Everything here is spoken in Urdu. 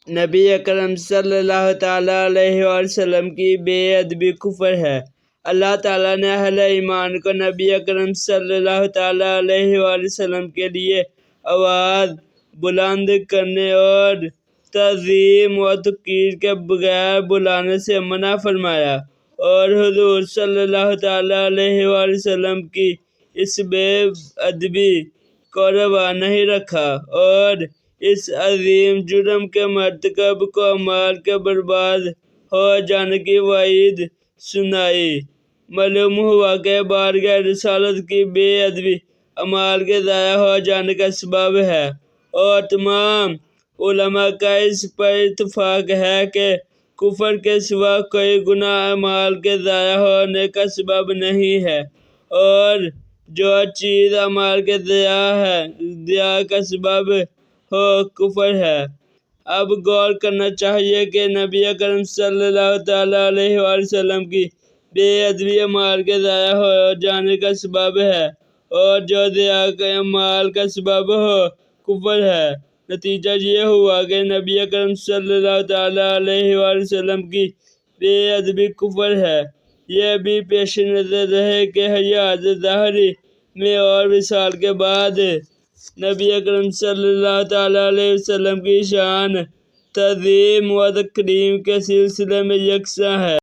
نبی اکرم صلی اللہ تعالیٰ علیہ وسلم کی بے ادبی کفر ہے۔ اللہ تعالیٰ نے اہل ایمان کو نبی اکرم صلی اللہ تعالیٰ علیہ وسلم کے لیے آواز بلند کرنے اور تعظیم و توقیر کے بغیر بلانے سے منع فرمایا، اور حضور صلی اللہ تعالیٰ علیہ وسلم کی اس بے ادبی کو روا نہیں رکھا اور اس عظیم جرم کے مرتکب کو اعمال کے برباد ہو جانے کی وعید سنائی۔ معلوم ہوا کہ بارگاہ رسالت کی بے ادبی اعمال کے ضائع ہو جانے کا سبب ہے، اور تمام علماء کا اس پر اتفاق ہے کہ کفر کے سوا کوئی گناہ اعمال کے ضائع ہونے کا سبب نہیں ہے، اور جو چیز اعمال کے ضیاع کا سبب ہو کفر ہے۔ اب غور کرنا چاہیے کہ نبی اکرم صلی اللہ تعالیٰ علیہ وسلم کی بے ادبی اعمال کے ضائع ہو جانے کا سبب ہے، اور جو ضیاع کے اعمال کا سبب ہو کفر ہے۔ نتیجہ یہ ہوا کہ نبی اکرم صلی اللہ تعالیٰ علیہ وسلم کی بے ادبی کفر ہے۔ یہ بھی پیش نظر رہے کہ حیات ظاہری میں اور وصال کے بعد نبی اکرم صلی اللہ تعالیٰ علیہ وسلم کی شان تعظیم و تکریم کے سلسلے میں یکساں ہے۔